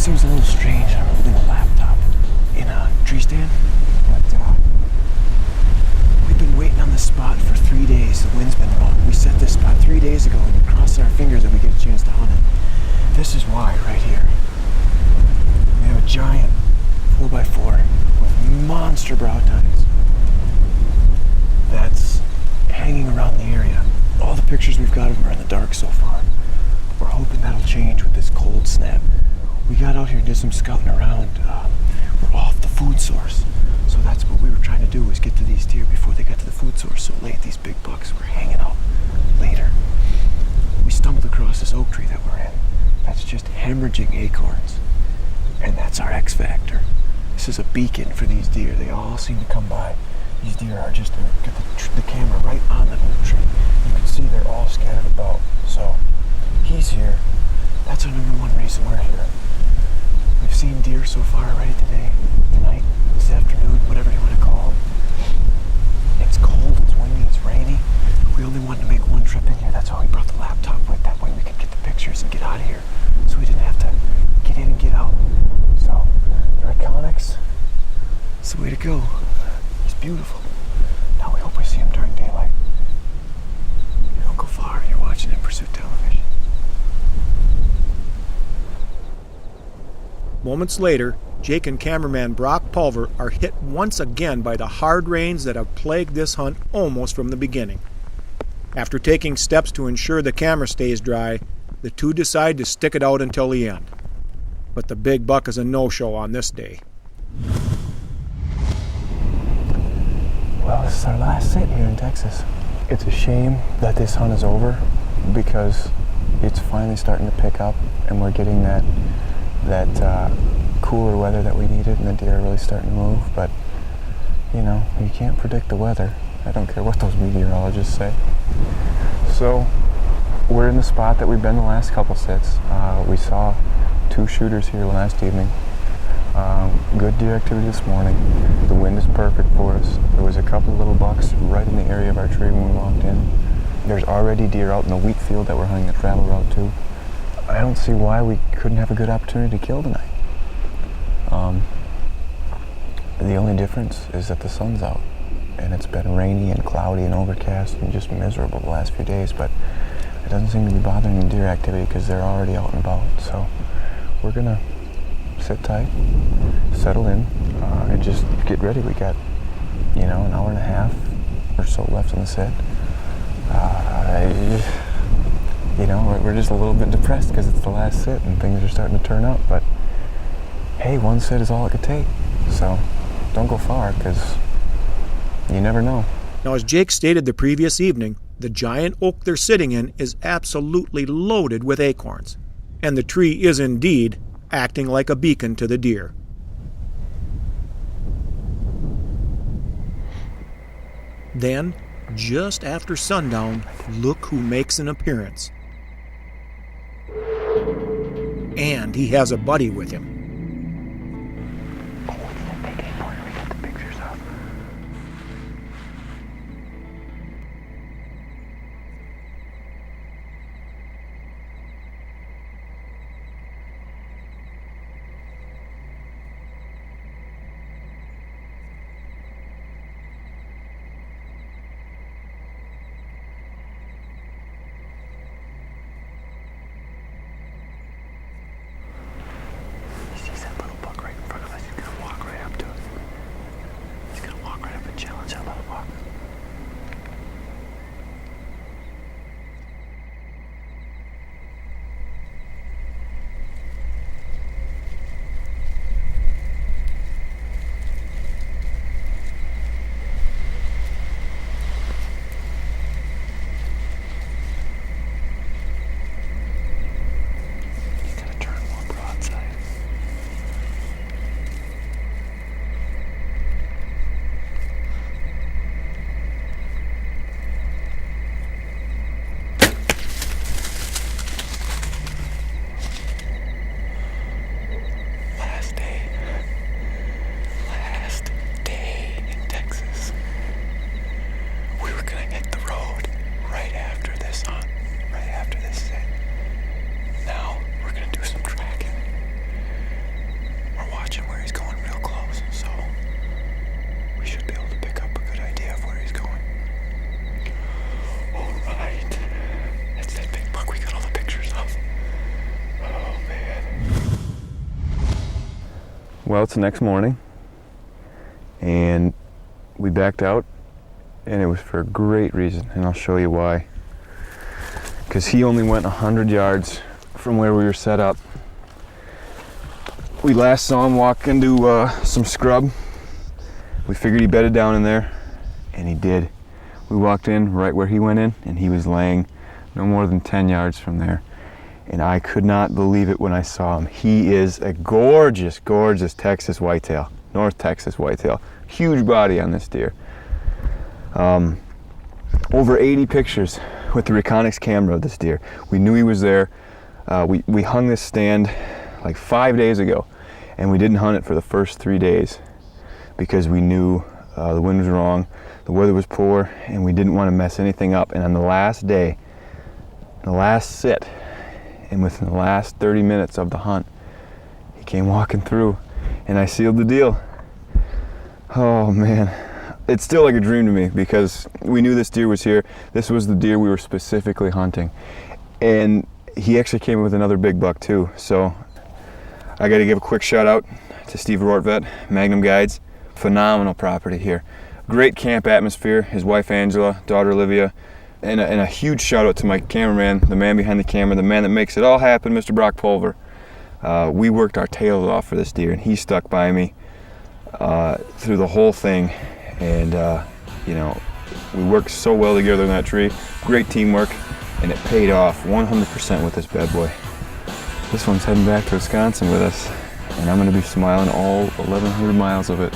seems a little strange. I'm holding a laptop in a tree stand, but we've been waiting on this spot for 3 days. The wind's been blowing. We set this spot 3 days ago and crossing our fingers that we get a chance to hunt it. This is why, right here. We have a giant 4x4 with monster brow tines that's hanging around the area. All the pictures we've got of them are in the dark so far. We're hoping that'll change with this cold snap. We got out here and did some scouting around. We're off the food source. So that's what we were trying to do, was get to these deer before they got to the food source. So late, these big bucks were hanging out later. We stumbled across this oak tree that we're in that's just hemorrhaging acorns. And that's our X factor. This is a beacon for these deer. They all seem to come by. These deer are just, get the camera right on the oak tree. You can see they're all scattered about. So he's here. That's our number one reason we're here. We've seen deer so far already today, tonight, this afternoon, whatever you want to call it. It's cold, it's windy, it's rainy. We only wanted to make one trip in here. That's why we brought the laptop with. That way we could get the pictures and get out of here. So we didn't have to get in and get out. So, the Iconics, it's the way to go. He's beautiful. Now we hope we see him during daylight. You don't go far, you're watching In Pursuit Television. Moments later, Jake and cameraman Brock Pulver are hit once again by the hard rains that have plagued this hunt almost from the beginning. After taking steps to ensure the camera stays dry, the two decide to stick it out until the end. But the big buck is a no-show on this day. Well, this is our last sit here in Texas. It's a shame that this hunt is over because it's finally starting to pick up and we're getting that cooler weather that we needed and the deer are really starting to move. But, you know, you can't predict the weather. I don't care what those meteorologists say. So, we're in the spot that we've been the last couple sits. We saw 2 shooters here last evening. Good deer activity this morning. The wind is perfect for us. There was a couple of little bucks right in the area of our tree when we walked in. There's already deer out in the wheat field that we're hunting the travel route to. I don't see why we couldn't have a good opportunity to kill tonight. The only difference is that the sun's out and it's been rainy and cloudy and overcast and just miserable the last few days, but it doesn't seem to be bothering the deer activity because they're already out and about. So we're gonna sit tight, settle in, and just get ready. We got, an hour and a half or so left in the set. We're just a little bit depressed because it's the last sit and things are starting to turn up, but hey, one sit is all it could take. So don't go far because you never know. Now, as Jake stated the previous evening, the giant oak they're sitting in is absolutely loaded with acorns. And the tree is indeed acting like a beacon to the deer. Then, just after sundown, look who makes an appearance. And he has a buddy with him. Oh, it's that big acorn we got the pictures of. Well, it's the next morning, and we backed out, and it was for a great reason, and I'll show you why. Because he only went 100 yards from where we were set up. We last saw him walk into some scrub. We figured he bedded down in there, and he did. We walked in right where he went in, and he was laying no more than 10 yards from there. And I could not believe it when I saw him. He is a gorgeous, gorgeous Texas whitetail, North Texas whitetail. Huge body on this deer. Over 80 pictures with the Reconyx camera of this deer. We knew he was there. We hung this stand like 5 days ago, and we didn't hunt it for the first 3 days because we knew the wind was wrong, the weather was poor, and we didn't want to mess anything up. And on the last day, the last sit, and within the last 30 minutes of the hunt, he came walking through, and I sealed the deal. Oh man, it's still like a dream to me because we knew this deer was here. This was the deer we were specifically hunting, and he actually came with another big buck too. So I got to give a quick shout out to Steve Rortvet, Magnum Guides. Phenomenal property here. Great camp atmosphere. His wife Angela, daughter Olivia, and a huge shout out to my cameraman, the man behind the camera, the man that makes it all happen, Mr. Brock Pulver. We worked our tails off for this deer, and he stuck by me through the whole thing. And you know, we worked so well together in that tree. Great teamwork, and it paid off 100% with this bad boy. This one's heading back to Wisconsin with us, and I'm going to be smiling all 1,100 miles of it.